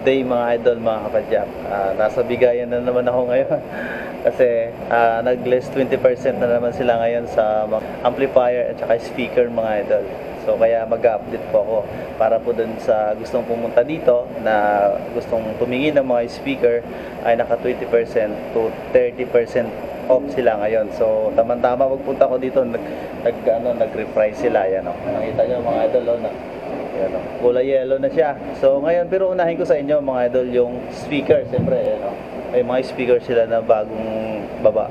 Good day mga idol, mga kapadyak. Nasa bigayan na naman ako ngayon kasi nag-less 20% na naman sila ngayon sa mga amplifier at saka speaker mga idol. So kaya mag-update po ako para po dun sa gustong pumunta dito na gustong tumingin ng mga speaker ay naka 20% to 30% off sila ngayon. So tama-tama pagpunta ko dito nag-reprise sila yan oh. Nakita niyo mga idol oh, na yan, oh. Kulay yellow na siya. So ngayon pero unahin ko sa inyo mga idol yung speaker. Siyempre yan, oh. May mga speaker sila na bagong baba.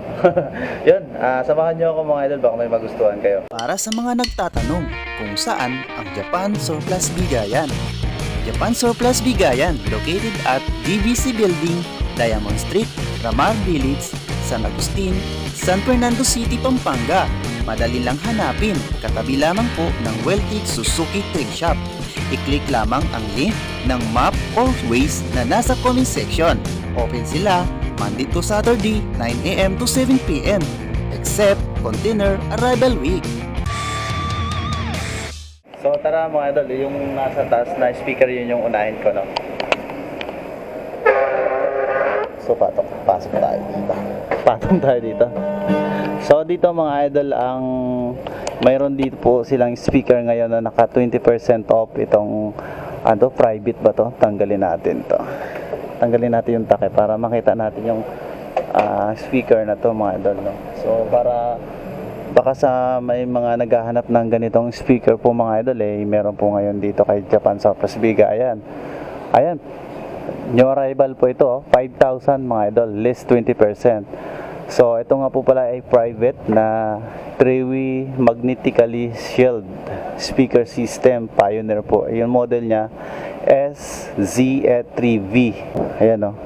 Yun, samahan nyo ako mga idol, baka may magustuhan kayo. Para sa mga nagtatanong kung saan ang Japan Surplus Bigayan. Japan Surplus Bigayan located at DBC Building, Diamond Street, Ramar Village, San Agustin, San Fernando City, Pampanga. Madali lang hanapin, katabi lamang po ng Weltic Suzuki Trade Shop. I-click lamang ang link ng map or Waze na nasa comment section. Open sila Monday to Saturday, 9 AM to 7 PM, except container arrival week. So tara mga idol, yung nasa taas na speaker yun yung unahin ko, no? So pasok tayo dito. Patong tayo dito. So dito mga idol, ang mayroon dito po silang speaker ngayon na naka 20% off. Itong private ba to? Tanggalin natin to. Tanggalin natin yung takip para makita natin yung speaker na to mga idol, no? So para baka sa may mga naghahanap ng ganitong speaker po mga idol, meron po ngayon dito kay Japan Surplus Bigayan. Ayan, new arrival po ito, 5,000 mga idol, less 20%. So ito nga po pala ay private na 3-way magnetically shield speaker system, Pioneer po. Yung model niya SZE3V. Ayan o.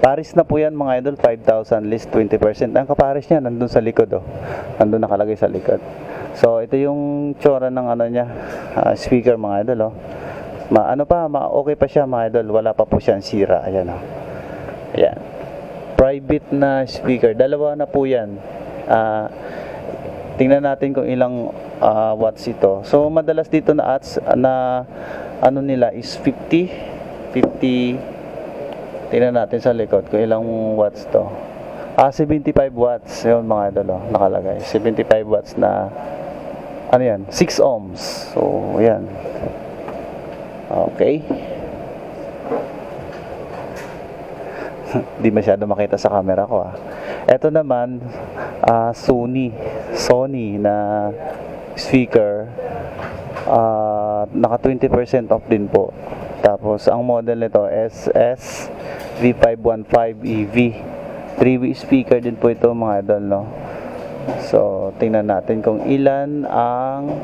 Paris na po yan mga idol, 5,000 less 20%. Ang kaparis niya nandun sa likod oh. Nandun nakalagay sa likod. So ito yung tsura ng niya, speaker mga idol oh. Okay pa siya mga idol, wala pa po siyang sira. Ayan oh. Ayan. Private na speaker, dalawa na po yan. Tingnan natin kung ilang watts ito. So madalas dito na nila is 50. Tingnan natin sa likod kung ilang watts to. 75 watts yun mga idol oh, nakalagay 75 watts na yan, 6 ohms. So yan, okay. Di masyado makita sa camera ko Ito naman Sony na speaker, naka 20% off din po. Tapos ang model nito SS V515EV, 3-way speaker din po ito mga idol, no? So tingnan natin kung ilan ang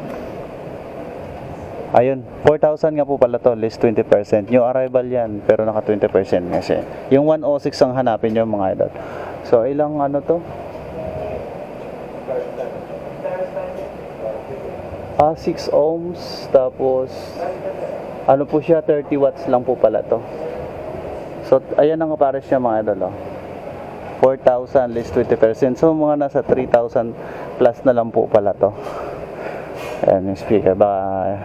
ayun, 4,000 nga po pala to, less 20%. New arrival yan, pero naka 20% kasi. Yung 106 ang hanapin nyo mga idol. So ilang to? 6 ohms. Tapos po siya, 30 watts lang po pala to. So ayan ang pares niya mga idol 4,000 less 20%. So mga nasa 3,000 plus na lang po pala to. Ayan yung speaker.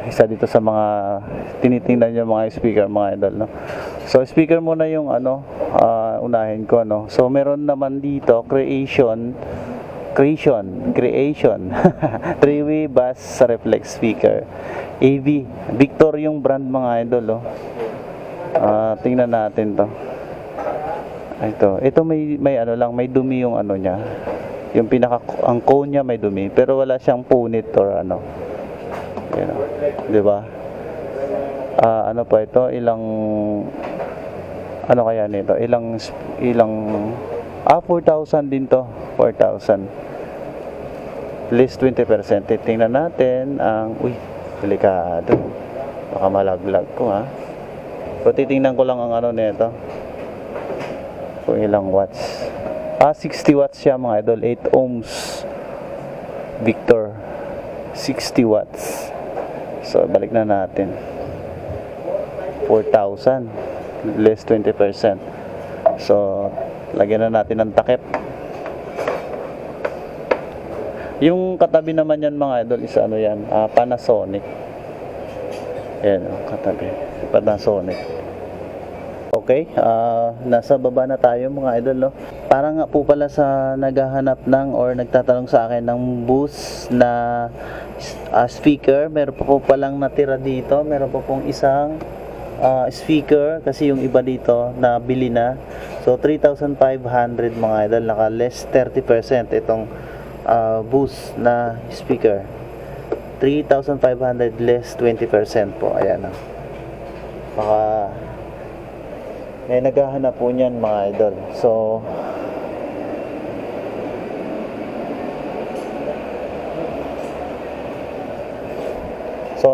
Isa dito sa mga tinitingnan nyo mga speaker mga idol, no? So speaker muna yung unahin ko, no? So meron naman dito Creation 3-way bass reflex speaker, AV Victor yung brand mga idol, tingnan natin to. Ito may may dumi yung niya. Yung ang cone niya may dumi, pero wala siyang punit or di ba? Pa ito, ilang kaya nito? Ilang 4,000 din to. 4,000 less 20%. Tingnan natin ang delikado. Baka malaglag ko So titingnan ko lang ang nito. Kung ilang watts. 60 watts siya mga idol, 8 ohms Victor, 60 watts. So balik na natin, 4,000 less 20%. So lagyan na natin ng takip. Yung katabi naman yan mga idol is Panasonic. Ayan, katabi, Panasonic. Okay, nasa baba na tayo mga idol, no? Para nga po pala sa naghahanap ng or nagtatanong sa akin ng boost na speaker, meron pa po palang natira dito. Meron pa pong isang speaker kasi yung iba dito na bili na. So 3,500 mga idol, naka less 30% itong boost na speaker. 3,500 less 20% po. Ayan, baka may naghahanap po niyan mga idol. So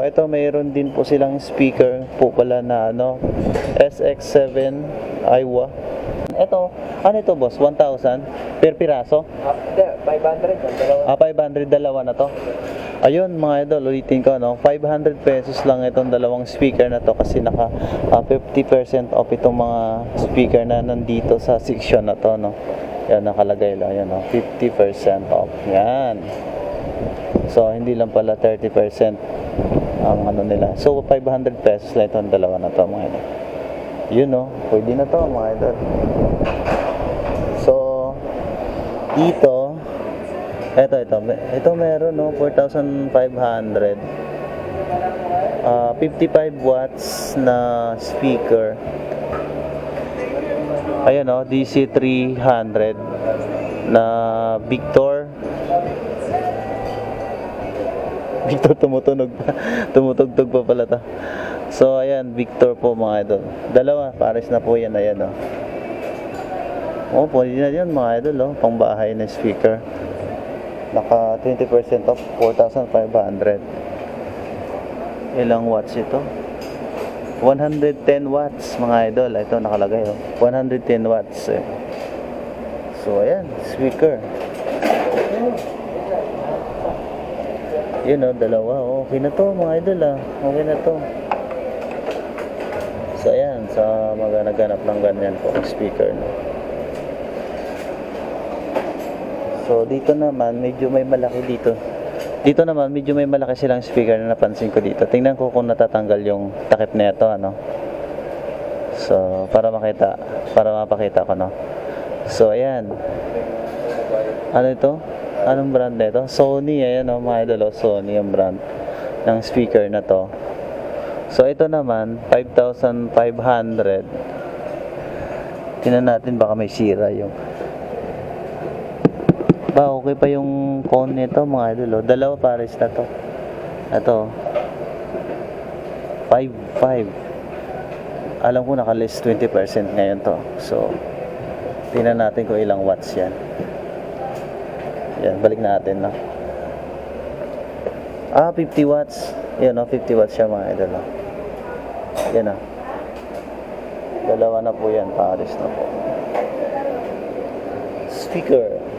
ito, mayroon din po silang speaker po pala na SX7 Aiwa. Ito, ano ito boss? 1,000 per piraso? Hindi, 500. 500 dalawa na to. Ayun mga idol, ulitin ko 500 pesos lang itong dalawang speaker na to kasi naka 50% off itong mga speaker na nandito sa section na to, Yan, nakalagay lang yan, 50% off. Yan. So hindi lang pala 30% ang nila. So 500 pesos lang itong dalawa na to mga idol. Yun, pwede na to mga idol. So dito, ito meron 4,500 55 watts na speaker. Ayan, DC 300 na Victor tumutugtog pa pala to. So ayan, Victor po mga idol, dalawa pares na po yan. Ayan, pwede na yun mga idol, pang bahay na speaker. Naka 20% off, 4,500. Ilang watts ito? 110 watts mga idol. Ito nakalagay 110 watts. So ayan, speaker. Yun, dalawa. Okay na to mga idol, okay na to. So ayan, sa maghanap ng ganyan po speaker, So dito naman medyo may malaki dito. Dito naman medyo may malaki silang speaker na napansin ko dito. Tingnan ko kung natatanggal yung takip nito, So para mapakita ko, So ayan. Ano ito? Anong brand nito? Sony, ayan mga idol, Sony yung brand ng speaker na to. So ito naman 5,500. Tingnan natin baka may sira yung okay pa yung cone nito mga idol, dalawa pares na to. Ito 5,500. Alam ko naka less 20% ngayon to. So tingnan natin kung ilang watts yan. Yan, balik natin 50 watts. Yan 50 watts siya mga idol. Yan dalawa na po yan, pares na po. Speaker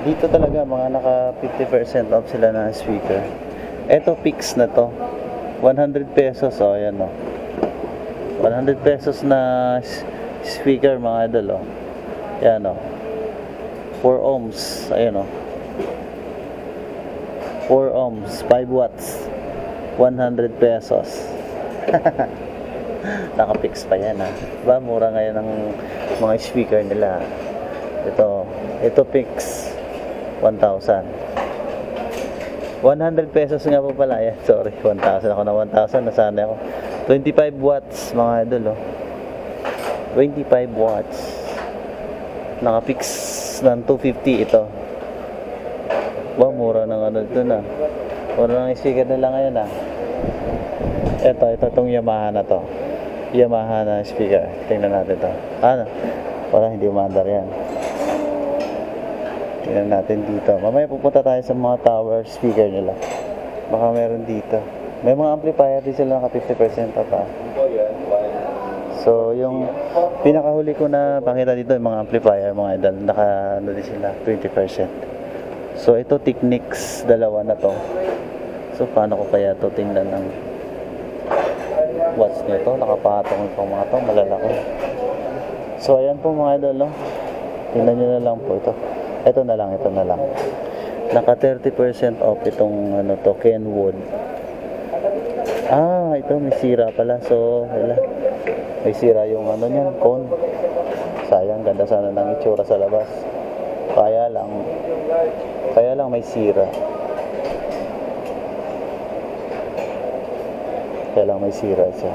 dito talaga mga naka 50% off sila na speaker. Ito fix na to, 100 pesos. Ayan 100 pesos na speaker mga idol. Yan 4 ohms. Ayan 4 ohms, 5 watts, 100 pesos. Naka-fix pa yan Ba, mura ngayon ng mga speaker nila. Ito fix 1,000. 100 pesos nga po pala. Ayan, sorry, 1,000 ako na 1,000. Nasanay ako. 25 watts mga idol 25 watts. Naka-fix ng 250 ito. Ba, mura ng ito mura ng speaker nila ngayon Ito itong Yamaha na to. Yamaha na speaker. Tingnan natin to. Parang hindi umandar yan. Tingnan natin dito. Mamaya pupunta tayo sa mga tower speaker nila. Baka meron dito. May mga amplifier din sila naka 50% off. So yung pinakahuli ko na pakita dito yung mga amplifier mga idol, naka din sila 20%. So ito Technics, dalawa na to. So paano ko kaya to tingnan ng watts nito? Nakapatong itong mga to, malalaki. So ayan po mga idol, tingnan nyo na lang po ito. Ito na lang. Naka 30% off itong Kenwood. ito may sira pala. So, wala. May sira yung ano niyan, cone. Sayang, ganda sana ng itsura sa labas. Kaya lang may sira. Kaya lang may sira siya.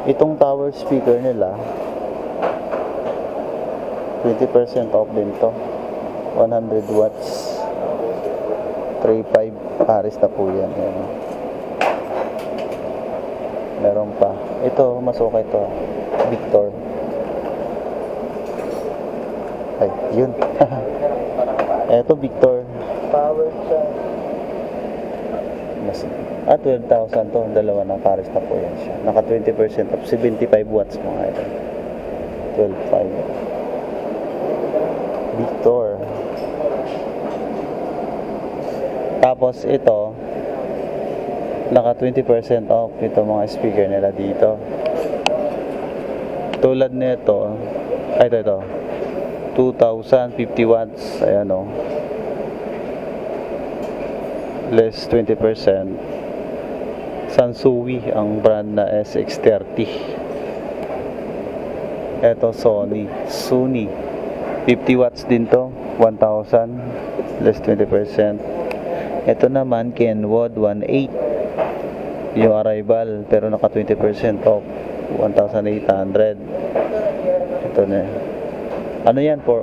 Itong tower speaker nila, 20% off din to. 100 watts. 3.5 pares na po yan. Ayan. Meron pa. Ito, mas okay to. Victor. Ay, yun. Ito, Victor. Power siya. 12,000 to. Dalawa ng pares na po yan siya. Naka 20% off. 75 watts mga ito. 12.5. Victor. Tapos ito, naka 20% off ito mga speaker nila dito. Tulad nito, ito 2,050 watts. Ayan o, less 20%. Sansui ang brand na SX30. Ito Sony 50 watts din to, 1,000, less 20%. Ito naman Kenwood 1.8 yung arrival, pero naka 20% off, 1,800. Ito na, ano yan, 4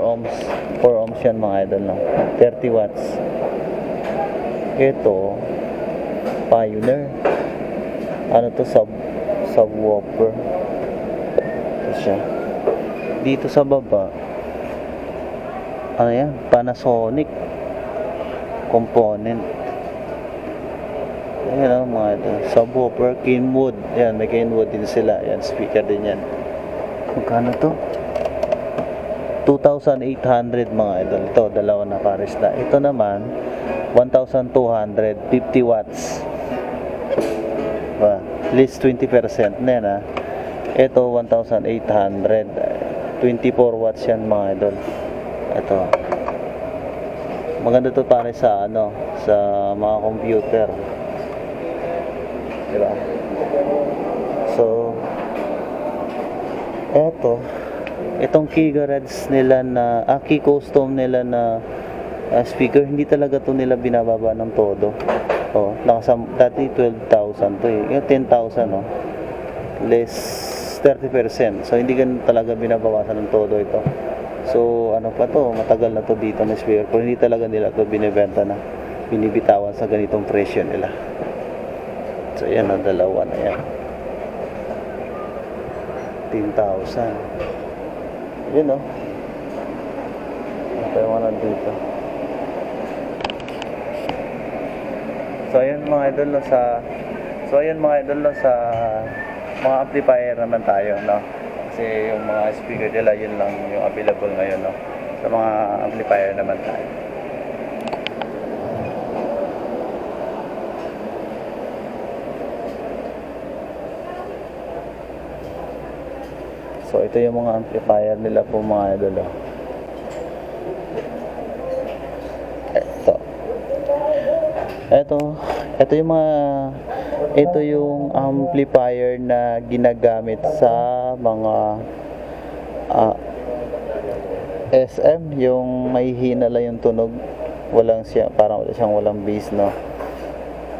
ohms yan mga idol, no? 30 watts. Ito Pioneer, ano to, subwoofer. Ito siya. Dito sa baba, ano yan, Panasonic component. Ayan o mga ito, subwoofer, Kenwood. Ayan, may Kenwood din sila. Ayan, speaker din yan. Magkano to? 2,800 mga idol. Ito, dalawa na pares na. Ito naman 1,200, 50 watts. List 20% na yan, ha. Ito 1,800, 24 watts yan mga idol. Ito, maganda to pare sa ano, sa mga computer, diba? So itong key garage nila na key custom nila na speaker, hindi talaga to nila binababa ng todo. Dati 12,000 to yung 10,000 less 30%. So hindi ganun talaga binabawasan ng todo ito. So ano pa to, matagal na to dito na speaker, pero hindi talaga nila to binibenta na, binibitawan sa ganitong presyo nila. So yan ang dalawa na yan, 10,000. Yun o, okay, mga nandito. So ayan mga idol, sa mga amplifier naman tayo, no? Kasi yung mga speaker nila, yun lang yung available ngayon, no? Sa mga amplifier naman tayo. So ito yung mga amplifier nila po mga idol, no? Ito yung amplifier na ginagamit sa mga SM, yung may hinala yung tunog, parang walang bass, no?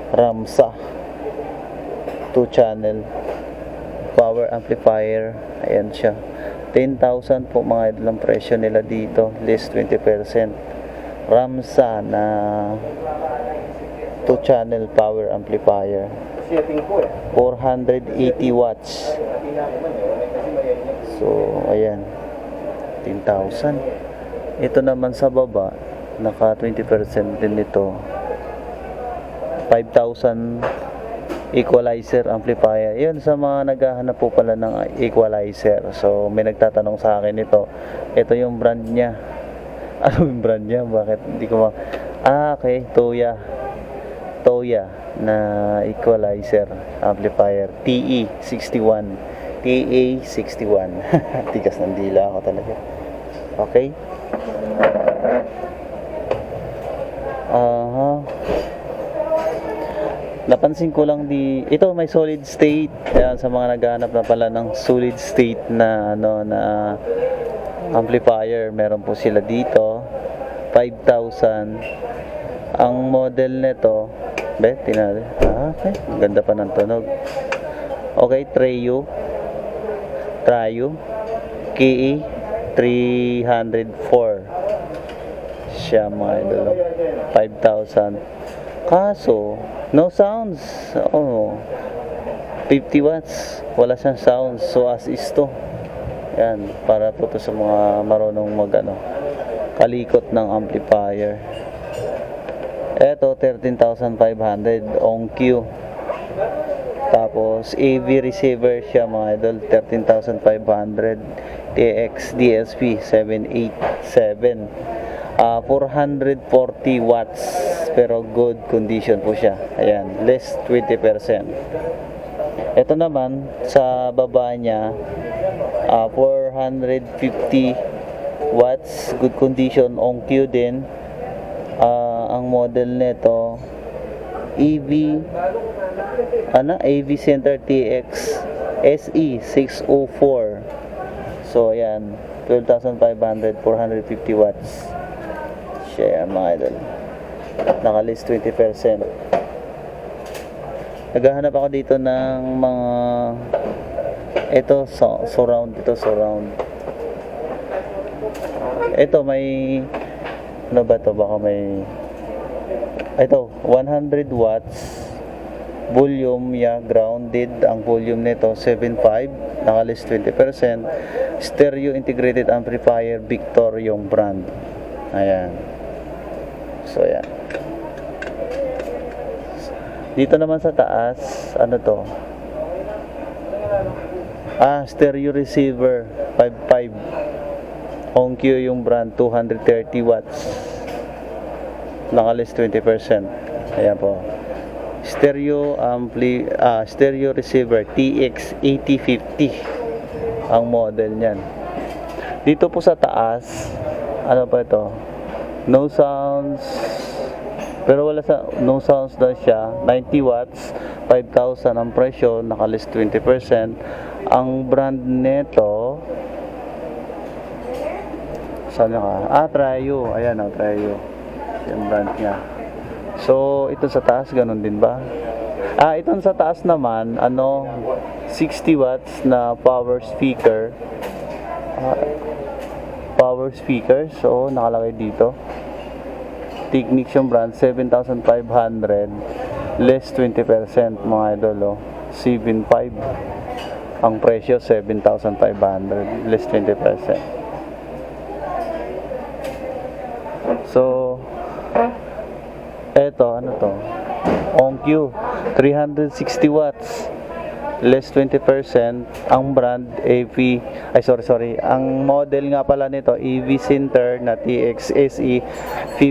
Ramsa 2 channel power amplifier. Ayan siya, 10,000 po mga idol ang presyo nila dito, less 20%. Ramsa na 2 channel power amplifier, 480 watts. So ayan, 10,000. Ito naman sa baba, naka 20% din nito, 5,000 equalizer amplifier. Yun, sa mga naghahanap po pala ng equalizer. So may nagtatanong sa akin ito yung brand niya. Ano yung brand niya? Bakit hindi ko okay, Toya na equalizer amplifier, TE61. Tigas ng dila ako talaga. Okay. Napansin ko lang ito may solid state. Kaya sa mga naghahanap na pala ng solid state na amplifier, meron po sila dito. 5,000. Ang model nito, tinali. Okay, ganda pa ng tunog. Okay, Treo KE 304 siya mga idol. 5,000. Kaso no sounds. 50 watts, wala siyang sounds. So as is to. Yan, para po to sa mga marunong kalikot ng amplifier. Eto 13,500 on Q. Tapos AV receiver siya mga idol, 13,500 TX DSP 787. 440 watts pero good condition po siya. Ayan, less 20%. Ito naman sa baba niya 450 watts, good condition, on Q din. Ang model nito AV Center TX SE 604. So ayan, 12,500, 450 watts siya yan mga idol. Naka-list 20%. Naghahanap ako dito ng mga surround. Ito may baka may 100 watts volume grounded. Ang volume nito 7.5, naka-list 20%. Stereo integrated amplifier, Victor yung brand. Ayan. So ayan. Dito naman sa taas, stereo receiver 5.5. On Q yung brand, 230 watts. Naka-list 20%. Ayan po. Stereo receiver TX 8050 ang model niyan. Dito po sa taas, ito? No sounds. Pero no sounds daw siya. 90 watts, 5,000 ang presyo, naka-list 20%. Ang brand nito, saan ka? Treo. Ayan Treo. Yung brand niya. So, ito sa taas, ganun din ba? Itong sa taas naman, 60 watts na power speaker. So, nakalagay dito. Technics yung brand, 7,500. Less 20% mga idol, 7.5. Ang presyo, 7,500. Less 20%. So, eto, on Q 360 watts, less 20%. Ang brand ang model nga pala nito AV Center na TX SE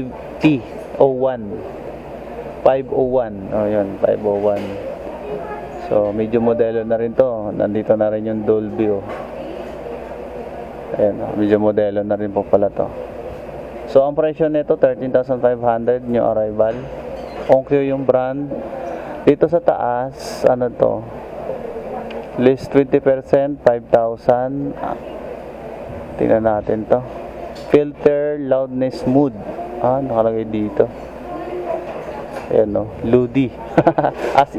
501. Yun, 501. So medyo modelo na rin to. Nandito na rin yung Dolby. Ayan, medyo modelo na rin po pala to. So ang presyo nito 13,500, new arrival. Onkyo yung brand. Dito sa taas, list 20%, 5,000. Tingnan natin to. Filter loudness mood. Nakalagay dito. Ayan Ludi. as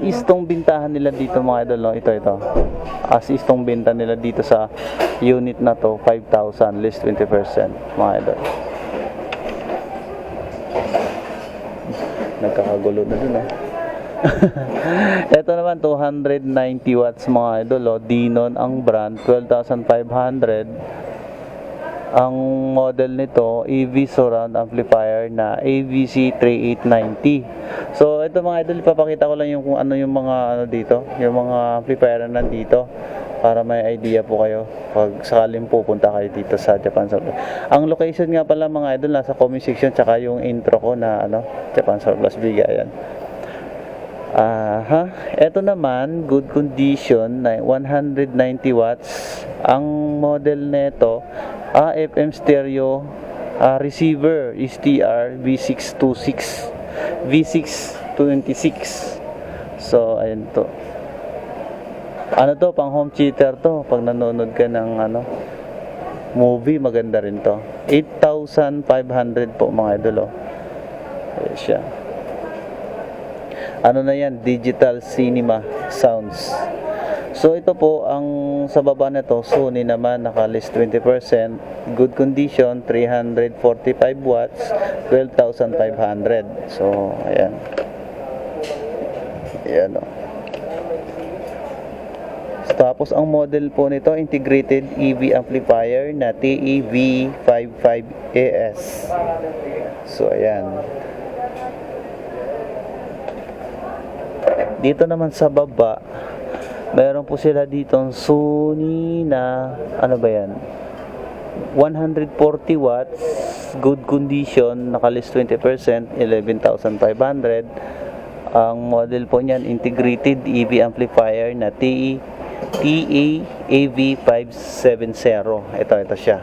is tong bintahan nila dito mga idol, ito. As is tong benta nila dito sa unit na to, 5,000, list 20% mga idol. Nagkakagulo na dun Ito naman 290 watts mga idol, Denon ang brand, 12,500. Ang model nito AV surround amplifier na AVC 3890. So ito mga idol, ipapakita ko lang yung kung ano yung mga dito, yung mga amplifier na nandito, para may idea po kayo pag sakaling pupunta kayo dito sa Japan Surplus. Ang location nga pala mga idol, nasa comment section, tsaka yung intro ko na Japan Surplus Bigayan. Ito naman, good condition, 190 watts. Ang model nito, FM stereo receiver STR V626 26. So ayun to. Ano to, pang home theater to. Pag nanonood ka ng movie, maganda rin to. 8,500 po mga idol. Ayan siya. Ano na yan? Digital cinema sounds. So ito po, ang sa baba nito, Sony naman, naka-list 20%, good condition, 345 watts, 12,500. So, ayan. Ayan o. Tapos, ang model po nito, integrated EV amplifier na TEV55AS. So, ayan. Dito naman sa baba, meron po sila ditong Sony na, ano ba yan? 140 watts, good condition, nakalist 20%, 11,500. Ang model po niyan, integrated EV amplifier na TEAV570. Ito siya.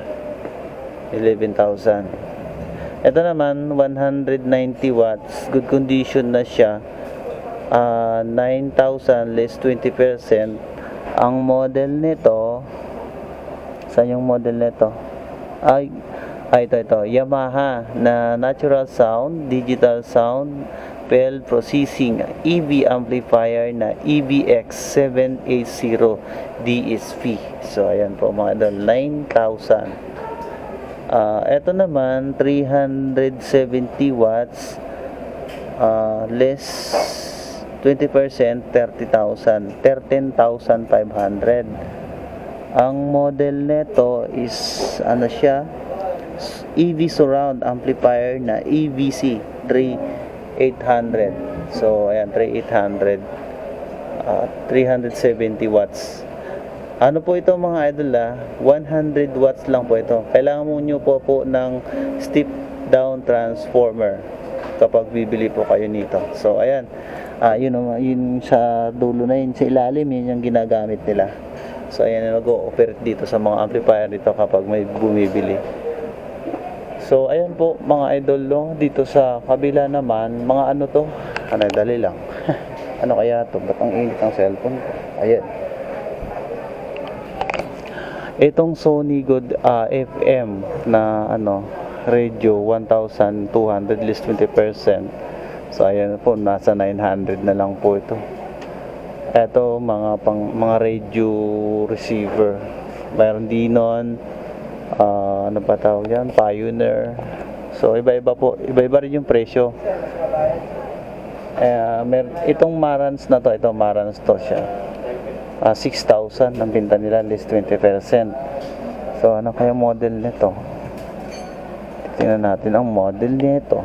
11,000. Ito naman, 190 watts, good condition na siya. 9,000 less 20%. Ang model nito, saan yung model nito? Ito Yamaha na natural sound, digital sound, PEL processing EV amplifier na EVX780 DSP. So ayan po mga idol, 9,000. Ito naman 370 watts, less 20%, 30,000, 13,500. Ang model nito is siya, EV surround amplifier na EVC 3800. So ayan, 3800, 370 watts. Ano po ito mga idol 100 watts lang po ito. Kailangan mo nyo po ng step down transformer kapag bibili po kayo nito. So ayan, yun sa dulo na yun, sa ilalim, yun yung ginagamit nila. So ayan, nag-o-operate dito sa mga amplifier dito kapag may bumibili. So ayan po mga idol, dito sa kabila naman, mga dali lang. Ano kaya to? Ba't ang init ng cellphone ko? Ayan. Itong Sony Good FM na radio 1,200 list 20%. So ayan po, nasa 900 na lang po ito. Ito mga radio receiver. Mayroon din nun, ano pa tawag yan? Pioneer. So iba-iba po, iba-iba rin yung presyo. Itong Marantz na to, Marantz to siya. 6,000 ang binta nila, list 20%. So ano kaya model nito? Tingnan natin ang model nito.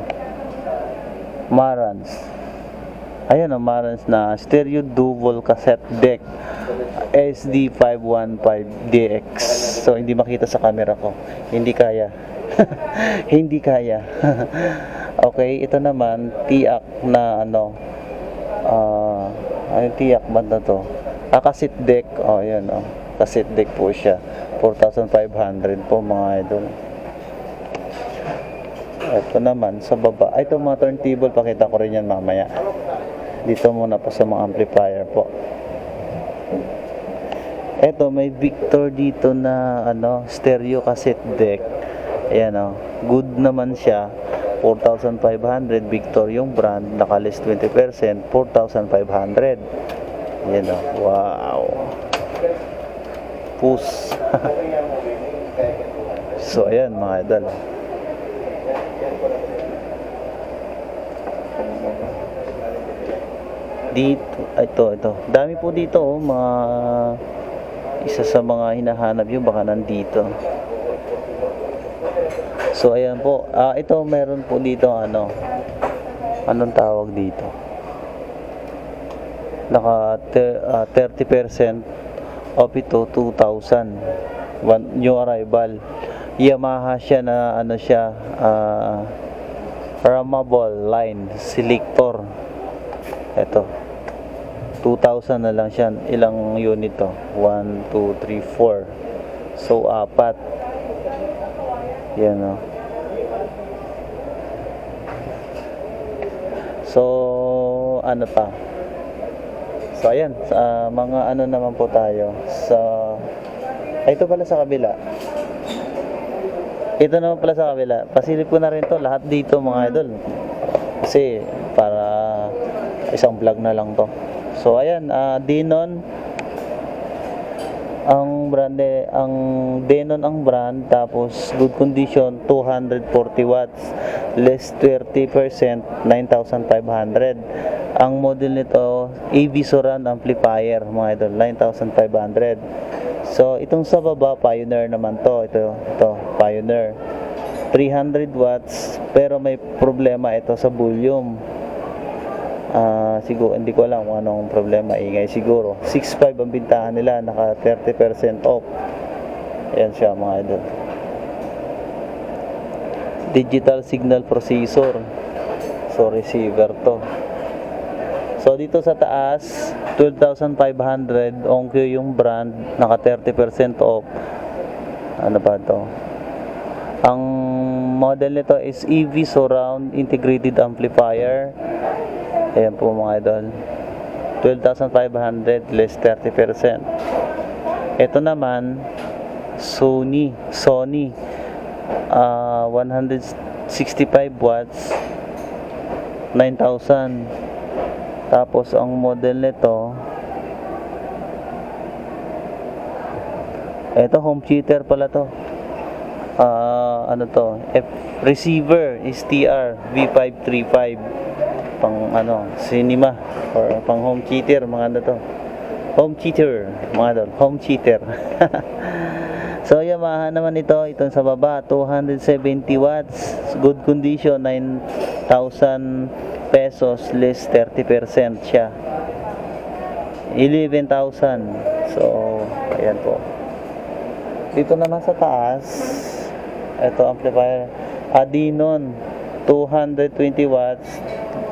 Marantz. Ayan Marantz na stereo dual cassette deck SD515DX. So hindi makita sa camera ko. Hindi kaya. Hindi kaya. Okay, ito naman TIAC na TIAC ba na to? Cassette deck. Ayan cassette deck po siya. 4,500 po mga idol. Ito naman sa baba. Ito mga turntable, pakita ko rin yan mamaya. Dito muna po sa mga amplifier po. Ito may Victor dito na stereo cassette deck. Ayan good naman siya. 4,500 Victor yung brand, naka-list 20%, 4,500. Ayan wow. Push. So ayan mga idol. Dito, ito. Dami po dito mga isa sa mga hinahanap yung baka nandito. So ayan po. Ito meron po dito anong tawag dito? Naka 30% off ito, 2,000. New arrival. Yamaha siya na rammable line selector. Ito 2,000 na lang siya. Ilang unit to? 1, 2, 3, 4. So 4. Yan So ano pa. So ayan, sa mga ano naman po tayo sa ito pala sa kabila. Ito naman pala sa kabila. Pasilip ko na rin to lahat dito mga idol. Kasi para isang vlog na lang to. So ayan, Denon ang brand ang Denon ang brand, tapos good condition 240 watts, less 30%, 9,500. Ang model nito AV surround amplifier mga idol, 9,500. So itong sa baba Pioneer naman to, ito Pioneer 300 watts, pero may problema ito sa volume. Siguro hindi ko alam kung anong problema, ingay siguro. 6.5 ang bintahan nila, naka 30% off. Ayan siya mga idol. Digital signal processor. So receiver to. So dito sa taas 12,500 Onkyo yung brand, naka 30% off. Ano ba to? Ang model nito is EV surround integrated amplifier. Ayan po mga idol, 12,500 less 30%. Ito naman Sony 165 watts, 9,000. Tapos ang model nito, ito home theater pala to. Ano to? Receiver is TR V535, pang ano, cinema or pang home theater mga ano to. Home theater mga idol, home theater. So Yamaha naman itong sa baba 270 watts, good condition, 9,000 pesos less 30% siya, 11,000. So ayan po. Dito naman sa taas, ito amplifier Denon 220 watts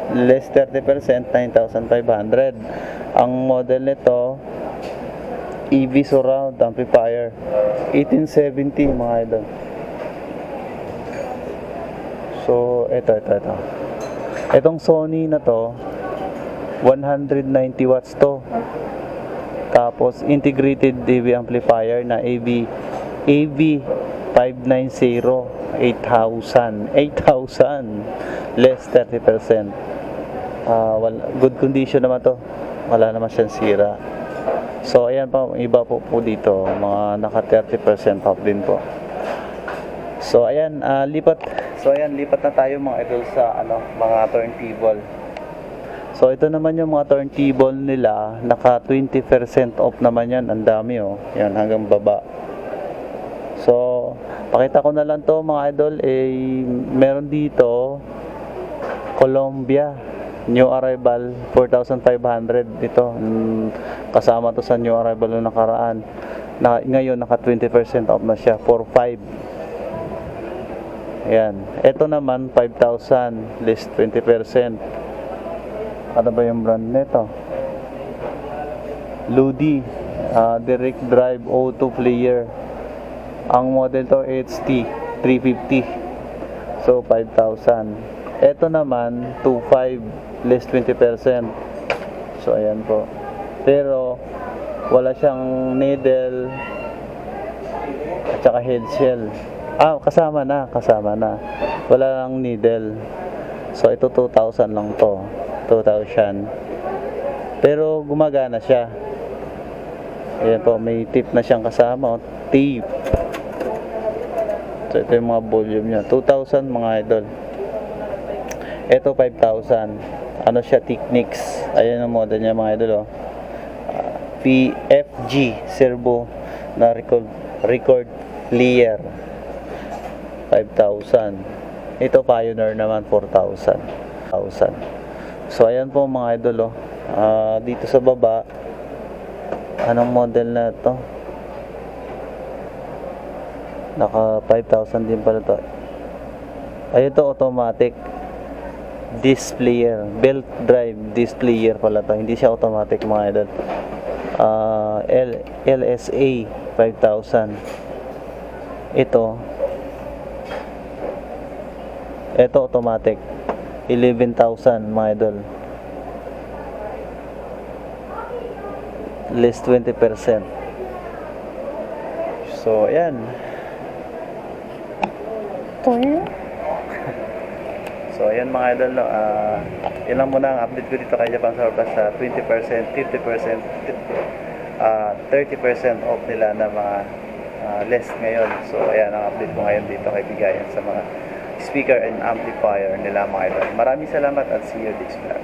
less 30%, 9,500. Ang model nito EV surround amplifier 1870 mga idol. So ito itong Sony na to 190 watts to, tapos integrated AV amplifier na AV 590, 8,000 less 30%. Good condition naman to, wala naman siyang sira. So ayan pa, iba po dito, mga naka 30% off din po. So ayan, lipat na tayo mga idol sa mga turntable. So ito naman yung mga turntable nila, naka 20% off naman yan, ang dami yan hanggang baba. So pakita ko na lang to mga idol, meron dito Columbia new arrival 4,500 ito, kasama to sa new arrival na nakaraan. Ngayon naka 20% off na siya, 4,500. Ayan, ito naman 5,000 less 20%. Ano ba yung brand nito? Ludi, direct drive auto player. Ang model to HT 350. So 5,000. Ito naman 2,500 less 20%. So ayan po. Pero wala siyang needle at saka head shell. Kasama na. Wala lang needle. So ito 2,000 lang to. 2,000. Pero gumagana siya. Ayan po, may tip na siyang kasama. Tip. So ito yung mga volume niya. 2,000 mga idol. Ito 5,000. Ano siya, Technics. Ayan ang model niya mga idol. PFG servo na record player. 5,000. Ito Pioneer naman 4,000. So ayan po mga idol dito sa baba, anong model na ito? Naka 5,000 din pala to. Ito automatic displayer, belt drive displayer pala to, hindi siya automatic mga idol. LSA 5,000. Ito automatic 11,000 mga idol. less 20%. So, ayan. So, ayan mga idol, no? Yun lang muna ang update ko dito kay Japan Surplus sa 20%, 50%, 30% off nila na mga less ngayon. So, ayan ang update ko ngayon dito kay Bigayan sa mga speaker and amplifier nila mga idol. Maraming salamat at see you next vlog.